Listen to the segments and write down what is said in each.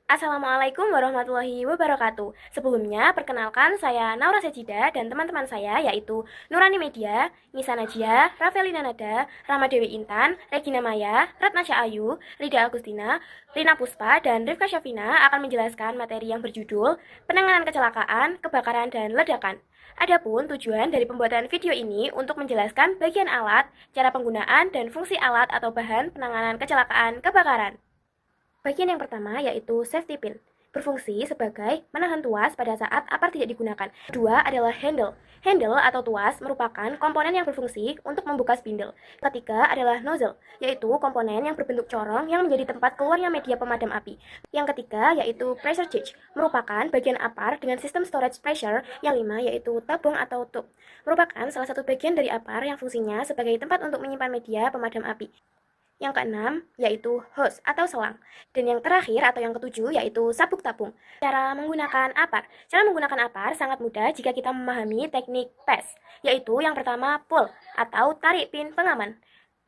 Assalamualaikum warahmatullahi wabarakatuh. Sebelumnya, perkenalkan saya Naura Sejida dan teman-teman saya yaitu Nurani Media, Nisa Najia, Rafelina Nada, Rama Dewi Intan, Regina Maya, Ratnasya Ayu, Rida Agustina, Rina Puspa, dan Rifka Syafina akan menjelaskan materi yang berjudul Penanganan Kecelakaan, Kebakaran, dan Ledakan. Adapun tujuan dari pembuatan video ini untuk menjelaskan bagian alat, cara penggunaan, dan fungsi alat atau bahan penanganan kecelakaan kebakaran. Bagian yang pertama yaitu safety pin, berfungsi sebagai menahan tuas pada saat apar tidak digunakan. Kedua adalah handle. Handle atau tuas merupakan komponen yang berfungsi untuk membuka spindle. Ketiga adalah nozzle, yaitu komponen yang berbentuk corong yang menjadi tempat keluarnya media pemadam api. Yang ketiga yaitu pressure gauge, merupakan bagian apar dengan sistem storage pressure. Yang lima yaitu tabung atau tube, merupakan salah satu bagian dari apar yang fungsinya sebagai tempat untuk menyimpan media pemadam api. Yang keenam yaitu hose atau selang. Dan yang terakhir atau yang ketujuh yaitu sabuk tabung. Cara menggunakan apar. Cara menggunakan apar sangat mudah jika kita memahami teknik PES, yaitu yang pertama pull atau tarik pin pengaman.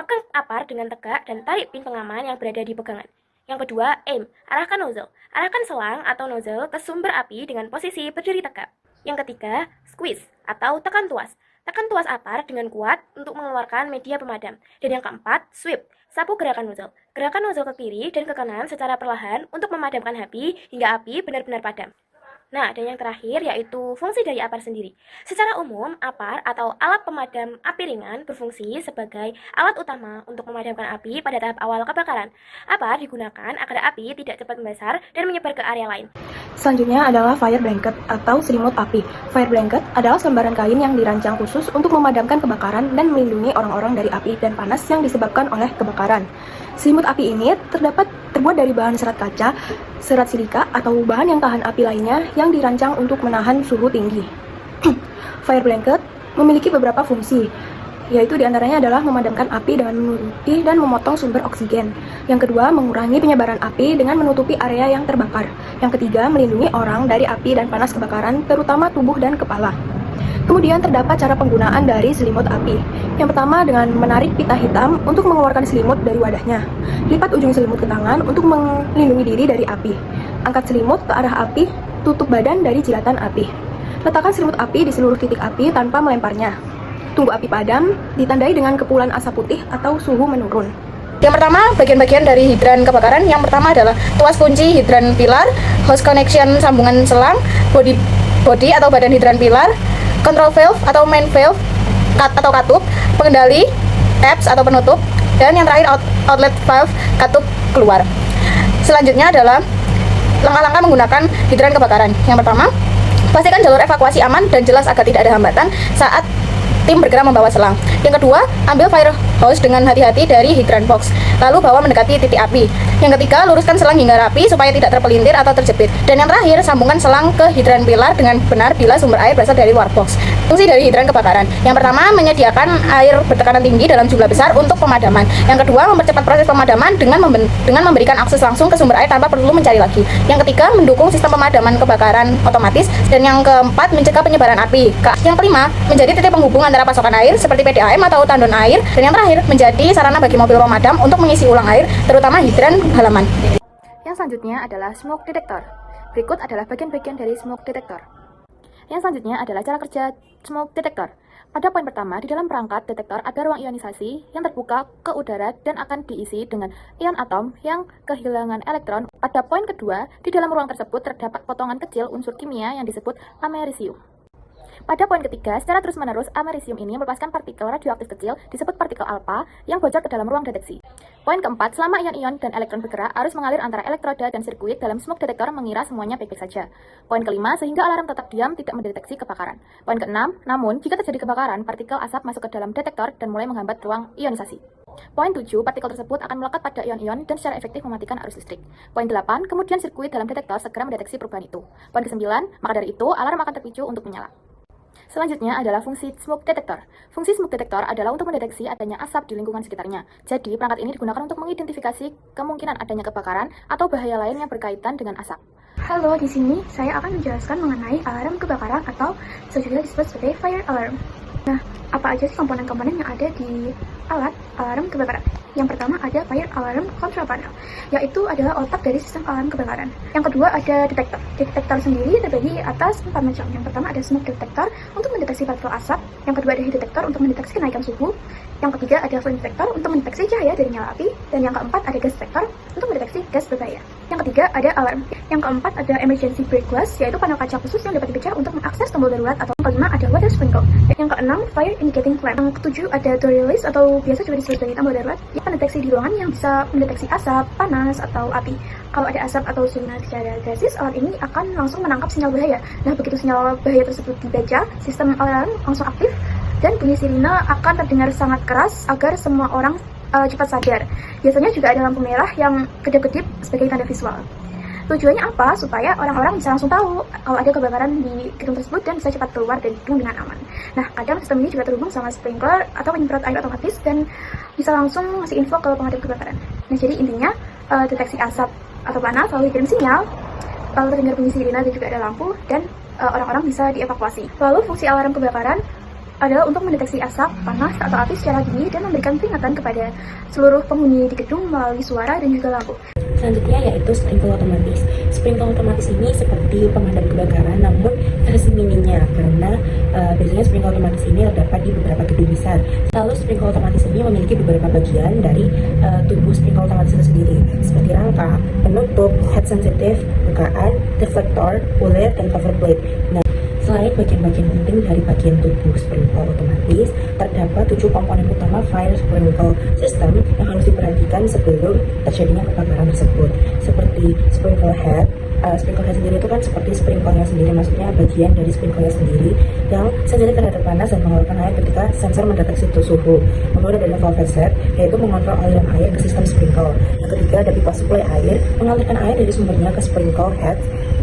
Pegang apar dengan tegak dan tarik pin pengaman yang berada di pegangan. Yang kedua, aim, arahkan nozzle. Arahkan selang atau nozzle ke sumber api dengan posisi berdiri tegak. Yang ketiga, squeeze atau tekan tuas. Tekan tuas apar dengan kuat untuk mengeluarkan media pemadam. Dan yang keempat, sweep, sapu gerakan nozzle. Gerakan nozzle ke kiri dan ke kanan secara perlahan untuk memadamkan api hingga api benar-benar padam. Nah, dan yang terakhir yaitu fungsi dari apar sendiri. Secara umum, apar atau alat pemadam api ringan berfungsi sebagai alat utama untuk memadamkan api pada tahap awal kebakaran. Apar digunakan agar api tidak cepat membesar dan menyebar ke area lain. Selanjutnya adalah fire blanket atau selimut api. Fire blanket adalah selembaran kain yang dirancang khusus untuk memadamkan kebakaran dan melindungi orang-orang dari api dan panas yang disebabkan oleh kebakaran. Selimut api ini terbuat dari bahan serat kaca, serat silika, atau bahan yang tahan api lainnya yang dirancang untuk menahan suhu tinggi. Fire blanket memiliki beberapa fungsi, yaitu diantaranya adalah memadamkan api dengan menutupi dan memotong sumber oksigen. Yang kedua, mengurangi penyebaran api dengan menutupi area yang terbakar. Yang ketiga, melindungi orang dari api dan panas kebakaran, terutama tubuh dan kepala. Kemudian terdapat cara penggunaan dari selimut api. Yang pertama dengan menarik pita hitam untuk mengeluarkan selimut dari wadahnya. Lipat ujung selimut ke tangan untuk melindungi diri dari api. Angkat selimut ke arah api, tutup badan dari jilatan api. Letakkan selimut api di seluruh titik api tanpa melemparnya. Tunggu api padam, ditandai dengan kepulan asap putih atau suhu menurun. Yang pertama, bagian-bagian dari hidran kebakaran. Yang pertama adalah tuas kunci hidran pilar, hose connection sambungan selang, body atau badan hidran pilar, control valve atau main valve atau katup, pengendali, tabs atau penutup, dan yang terakhir outlet valve, katup keluar. Selanjutnya adalah langkah-langkah menggunakan hidran kebakaran. Yang pertama, pastikan jalur evakuasi aman dan jelas agar tidak ada hambatan saat tim bergerak membawa selang. Yang kedua, ambil fire hose dengan hati-hati dari hidran box, lalu bawa mendekati titik api. Yang ketiga, luruskan selang hingga rapi supaya tidak terpelintir atau terjepit. Dan yang terakhir, sambungkan selang ke hidran pilar dengan benar bila sumber air berasal dari luar box. Fungsi dari hidran kebakaran. Yang pertama, menyediakan air bertekanan tinggi dalam jumlah besar untuk pemadaman. Yang kedua, mempercepat proses pemadaman dengan memberikan akses langsung ke sumber air tanpa perlu mencari lagi. Yang ketiga, mendukung sistem pemadaman kebakaran otomatis. Dan yang keempat, mencegah penyebaran api. Yang kelima, menjadi titik penghubung antara pasokan air seperti PDAM atau tandon air. Dan yang terakhir, menjadi sarana bagi mobil pemadam untuk mengisi ulang air, terutama hidran halaman. Yang selanjutnya adalah smoke detector. Berikut adalah bagian-bagian dari smoke detector. Yang selanjutnya adalah cara kerja smoke detector. Pada poin pertama, di dalam perangkat detektor ada ruang ionisasi yang terbuka ke udara dan akan diisi dengan ion atom yang kehilangan elektron. Pada poin kedua, di dalam ruang tersebut terdapat potongan kecil unsur kimia yang disebut amerisium. Pada poin ketiga, secara terus-menerus amerisium ini melepaskan partikel radioaktif kecil disebut partikel alfa yang bocor ke dalam ruang deteksi. Poin keempat, selama ion-ion dan elektron bergerak, arus mengalir antara elektroda dan sirkuit dalam smoke detector mengira semuanya baik-baik saja. Poin kelima, sehingga alarm tetap diam tidak mendeteksi kebakaran. Poin keenam, namun jika terjadi kebakaran, partikel asap masuk ke dalam detektor dan mulai menghambat ruang ionisasi. Poin 7, partikel tersebut akan melekat pada ion-ion dan secara efektif mematikan arus listrik. Poin 8, kemudian sirkuit dalam detektor segera mendeteksi perubahan itu. Poin ke-9, maka dari itu alarm akan terpicu untuk menyala. Selanjutnya adalah fungsi smoke detector. Fungsi smoke detector adalah untuk mendeteksi adanya asap di lingkungan sekitarnya. Jadi, perangkat ini digunakan untuk mengidentifikasi kemungkinan adanya kebakaran atau bahaya lain yang berkaitan dengan asap. Halo, di sini saya akan menjelaskan mengenai alarm kebakaran atau juga disebut sebagai fire alarm. Apa aja sih komponen-komponen yang ada di alat alarm kebakaran? Yang pertama ada Fire Alarm Control Panel, yaitu adalah otak dari sistem alarm kebakaran. Yang kedua ada detektor. Detektor sendiri terbagi atas 4 macam. Yang pertama ada smoke detector untuk mendeteksi partikel asap. Yang kedua ada heat detector untuk mendeteksi kenaikan suhu. Yang ketiga ada flame detector untuk mendeteksi cahaya dari nyala api. Dan yang keempat ada gas detector untuk mendeteksi gas berbahaya. Yang ketiga ada alarm. Yang keempat ada emergency break glass, yaitu panel kaca khusus yang dapat dipecah untuk mengakses tombol darurat. Atau yang kelima ada water sprinkle. Yang keenam fire indicating flame. Yang ketujuh ada door release atau biasa juga disebut sebagai tombol darurat, yang mendeteksi di ruangan yang bisa mendeteksi asap, panas, atau api. Kalau ada asap atau sinyal secara gasis, alat ini akan langsung menangkap sinyal bahaya. Nah, begitu sinyal bahaya tersebut dibaca, sistem alarm langsung aktif dan bunyi sirine akan terdengar sangat keras agar semua orang cepat sadar. Biasanya juga ada lampu merah yang kedap-kedip sebagai tanda visual. Tujuannya apa? Supaya orang-orang bisa langsung tahu kalau ada kebakaran di gedung tersebut dan bisa cepat keluar dari gedung dengan aman. Nah, kadang sistem ini juga terhubung sama sprinkler atau penyemprot air otomatis dan bisa langsung ngasih info ke pemadam kebakaran. Nah, jadi intinya deteksi asap atau panas lalu dikirim sinyal, lalu terdengar bunyi sirine dan juga ada lampu dan orang-orang bisa dievakuasi. Lalu fungsi alarm kebakaran adalah untuk mendeteksi asap, panas, atau api secara dini dan memberikan peringatan kepada seluruh penghuni di gedung melalui suara dan juga lampu. Selanjutnya yaitu sprinkler otomatis. Sprinkler otomatis ini seperti pemadam kebakaran namun versi mininya, karena biasanya sprinkler otomatis ini terdapat di beberapa gedung besar. Lalu sprinkler otomatis ini memiliki beberapa bagian dari tubuh sprinkler otomatis itu sendiri, seperti rangka, penutup, head sensitive, bukaan, reflektor, ulir, dan cover plate. Nah, selain bagian-bagian penting dari bagian tubuh sprinkler otomatis, terdapat 7 komponen utama fire sprinkler system yang harus diperhatikan sebelum terjadinya kebakaran tersebut, seperti sprinkler head. Sprinkler head sendiri itu kan seperti sprinklernya sendiri, maksudnya bagian dari sprinklernya sendiri yang sensitif terhadap panas dan mengeluarkan air ketika sensor mendeteksi suhu. Kemudian ada level set, yaitu mengontrol aliran air ke sistem sprinkler. Yang ketiga ada pipa supply air, mengalirkan air dari sumbernya ke sprinkler head.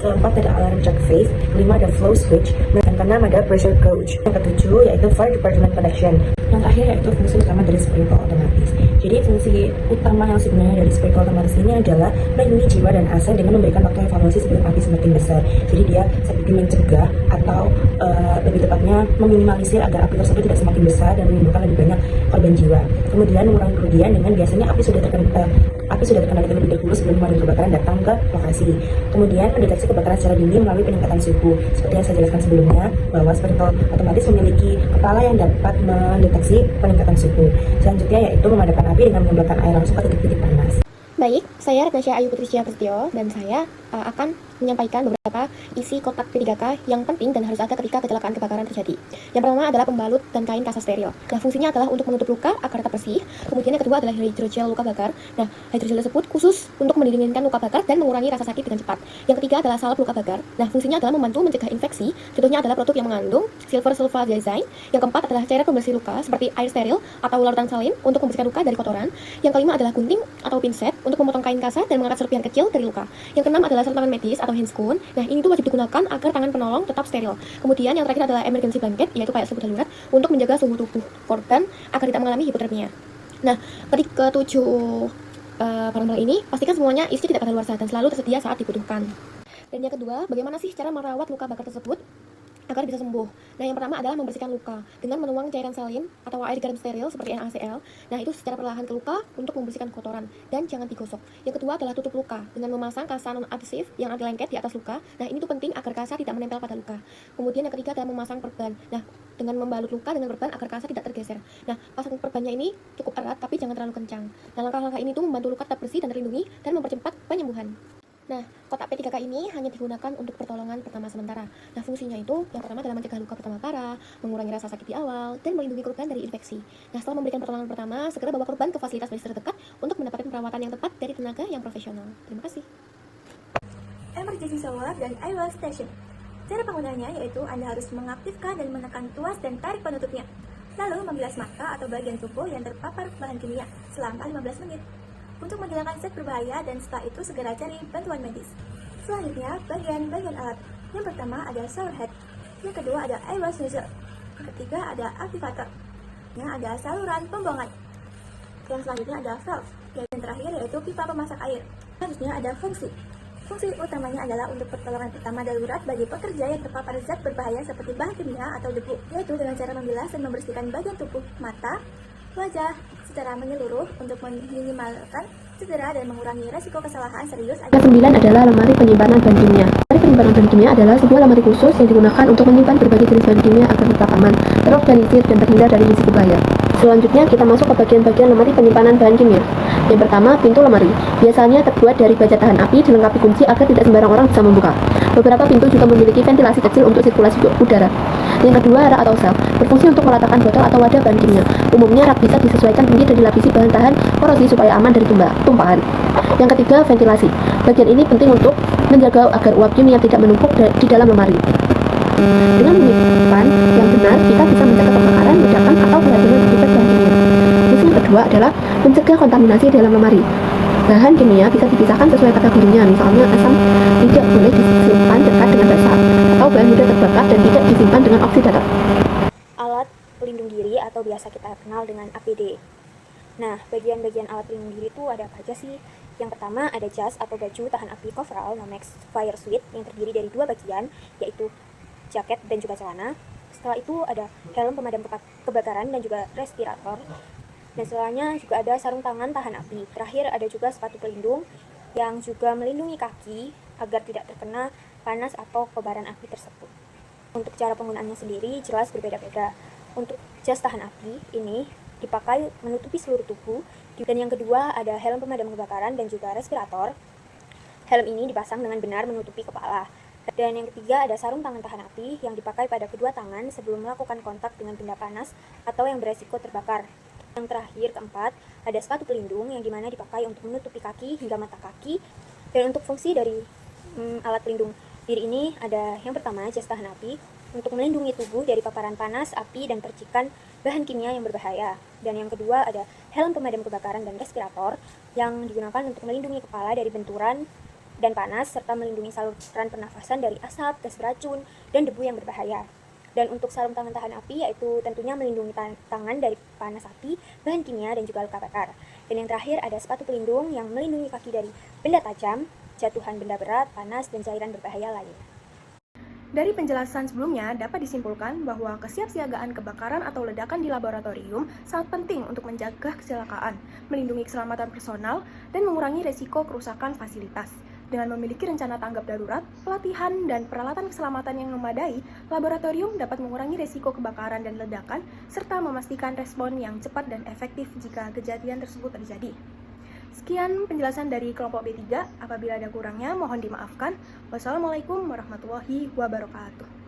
Keempat ada alarm check phase, kelima ada flow switch, dan yang keenam ada pressure gauge. Yang ketujuh yaitu fire department connection. Yang terakhir yaitu fungsi utama dari sprinkler otomatis. Jadi fungsi utama yang sebenarnya dari sprinkler otomatis ini adalah melindungi jiwa dan aset dengan memberikan waktu evaluasi sebelum api semakin besar. Jadi dia seperti mencegah atau lebih tepatnya meminimalisir agar api tersebut tidak semakin besar dan menimbulkan lebih banyak korban jiwa. Kemudian mengurangi kerugian dengan biasanya api sudah terkendali terlebih dahulu sebelum pemadam kebakaran datang ke lokasi. Kemudian mendeteksi kebakaran secara dini melalui peningkatan suhu. Seperti yang saya jelaskan sebelumnya, bahwa sprinkler otomatis memiliki kepala yang dapat mendeteksi peningkatan suhu. Selanjutnya yaitu memadamkan api dengan menembakkan air langsung ke titik-titik panas. Baik, saya Ratnasya Ayu Putrisya Prasetyo dan saya akan menyampaikan beberapa isi kotak P3K yang penting dan harus ada ketika kecelakaan kebakaran terjadi. Yang pertama adalah pembalut dan kain kasa steril. Nah, fungsinya adalah untuk menutup luka agar tetap bersih. Kemudian yang kedua adalah hydrogel luka bakar. Nah, hydrogel tersebut khusus untuk mendinginkan luka bakar dan mengurangi rasa sakit dengan cepat. Yang ketiga adalah salep luka bakar. Nah, fungsinya adalah membantu mencegah infeksi. Contohnya adalah produk yang mengandung silver sulfadiazine. Yang keempat adalah cairan pembersih luka seperti air steril atau larutan salin untuk membersihkan luka dari kotoran. Yang kelima adalah gunting atau pinset untuk memotong kain kasar dan mengangkat serpihan kecil dari luka. Yang keenam adalah sarung tangan medis atau handscoon. Nah, ini tuh wajib digunakan agar tangan penolong tetap steril. Kemudian yang terakhir adalah emergency blanket, yaitu kayak selimut darurat untuk menjaga suhu tubuh korban agar tidak mengalami hipotermia. Nah, ketujuh barang-barang ini pastikan semuanya isi tidak kadaluarsa dan selalu tersedia saat dibutuhkan. Dan yang kedua, bagaimana sih cara merawat luka bakar tersebut agar bisa sembuh? Nah, yang pertama adalah membersihkan luka dengan menuang cairan salin atau air garam steril seperti NaCl. Nah, itu secara perlahan ke luka untuk membersihkan kotoran dan jangan digosok. Yang kedua adalah tutup luka dengan memasang kasa non-adhesif yang anti lengket di atas luka. Nah, ini tuh penting agar kasa tidak menempel pada luka. Kemudian yang ketiga adalah memasang perban. Nah, dengan membalut luka dengan perban agar kasa tidak tergeser. Nah, pasang perbannya ini cukup erat tapi jangan terlalu kencang. Nah, langkah-langkah ini tuh membantu luka tetap bersih dan terlindungi dan mempercepat penyembuhan. Nah, kotak P3K ini hanya digunakan untuk pertolongan pertama sementara. Nah, fungsinya itu yang pertama adalah mencegah luka pertama parah, mengurangi rasa sakit di awal, dan melindungi korban dari infeksi. Nah, setelah memberikan pertolongan pertama, segera bawa korban ke fasilitas medis terdekat untuk mendapatkan perawatan yang tepat dari tenaga yang profesional. Terima kasih. Emergency shower dan IWL station. Cara penggunaannya yaitu Anda harus mengaktifkan dan menekan tuas dan tarik penutupnya. Lalu membilas mata atau bagian tubuh yang terpapar bahan kimia selama 15 menit. Untuk menghilangkan zat berbahaya dan setelah itu segera cari bantuan medis. Selanjutnya, bagian-bagian alat. Yang pertama ada shower head. Yang kedua ada air wash nozzle. Yang ketiga ada aktivator. Yang ada saluran pembuangan. Yang selanjutnya ada valve. Yang terakhir yaitu pipa pemasak air. Selanjutnya ada fungsi. Fungsi utamanya adalah untuk pertolongan pertama darurat bagi pekerja yang terpapar zat berbahaya seperti bahan kimia atau debu, yaitu dengan cara membilas dan membersihkan bagian tubuh, mata, wajah secara menyeluruh untuk meminimalkan cedera dan mengurangi resiko kesalahan serius. Yang ke-9 adalah lemari penyimpanan bahan kimia. Lemari penyimpanan bahan kimia adalah sebuah lemari khusus yang digunakan untuk menyimpan berbagai jenis bahan kimia agar tetap aman, terorganisir, dan terhindar dari risiko bahaya. Selanjutnya kita masuk ke bagian-bagian lemari penyimpanan bahan kimia. Yang pertama, pintu lemari. Biasanya terbuat dari baja tahan api dilengkapi kunci agar tidak sembarang orang bisa membuka. Beberapa pintu juga memiliki ventilasi kecil untuk sirkulasi udara. Yang kedua, rak atau sel. Berfungsi untuk meletakkan botol atau wadah bahan kimia. Umumnya rak bisa disesuaikan tinggi dan dilapisi bahan tahan korosi supaya aman dari tumpahan. Yang ketiga, ventilasi. Bagian ini penting untuk menjaga agar uap kimia tidak menumpuk di dalam lemari. Dengan menyimpan yang benar, kita bisa menjaga kebakaran, ledakan, atau keracunan akibat bahan kimia. Fungsi yang kedua adalah mencegah kontaminasi dalam lemari. Bahan kimia bisa dipisahkan sesuai kategorinya, misalnya asam tidak boleh disimpan dekat dengan basa, atau bahan mudah terbakar dan tidak disimpan dengan oksidator. Alat pelindung diri atau biasa kita kenal dengan APD. Nah, bagian-bagian alat pelindung diri itu ada apa aja sih? Yang pertama ada jas atau baju tahan api coverall Nomex Fire Suit yang terdiri dari dua bagian, yaitu jaket dan juga celana. Setelah itu ada helm pemadam kebakaran dan juga respirator. Dan setelahnya juga ada sarung tangan tahan api. Terakhir ada juga sepatu pelindung yang juga melindungi kaki agar tidak terkena panas atau kobaran api tersebut. Untuk cara penggunaannya sendiri jelas berbeda-beda. Untuk jas tahan api ini dipakai menutupi seluruh tubuh. Dan yang kedua ada helm pemadam kebakaran dan juga respirator. Helm ini dipasang dengan benar menutupi kepala. Dan yang ketiga ada sarung tangan tahan api yang dipakai pada kedua tangan sebelum melakukan kontak dengan benda panas atau yang beresiko terbakar. Yang terakhir, keempat, ada sepatu pelindung yang dimana dipakai untuk menutupi kaki hingga mata kaki. Dan untuk fungsi dari alat pelindung diri ini ada yang pertama, jas tahan api untuk melindungi tubuh dari paparan panas, api, dan percikan bahan kimia yang berbahaya. Dan yang kedua ada helm pemadam kebakaran dan respirator yang digunakan untuk melindungi kepala dari benturan dan panas, serta melindungi saluran pernafasan dari asap, gas beracun, dan debu yang berbahaya. Dan untuk sarung tangan tahan api yaitu tentunya melindungi tangan dari panas api, bahan kimia, dan juga luka bakar. Dan yang terakhir ada sepatu pelindung yang melindungi kaki dari benda tajam, jatuhan benda berat, panas, dan cairan berbahaya lainnya. Dari penjelasan sebelumnya, dapat disimpulkan bahwa kesiapsiagaan kebakaran atau ledakan di laboratorium sangat penting untuk mencegah kecelakaan, melindungi keselamatan personal, dan mengurangi resiko kerusakan fasilitas. Dengan memiliki rencana tanggap darurat, pelatihan, dan peralatan keselamatan yang memadai, laboratorium dapat mengurangi resiko kebakaran dan ledakan, serta memastikan respon yang cepat dan efektif jika kejadian tersebut terjadi. Sekian penjelasan dari kelompok B3. Apabila ada kurangnya, mohon dimaafkan. Wassalamualaikum warahmatullahi wabarakatuh.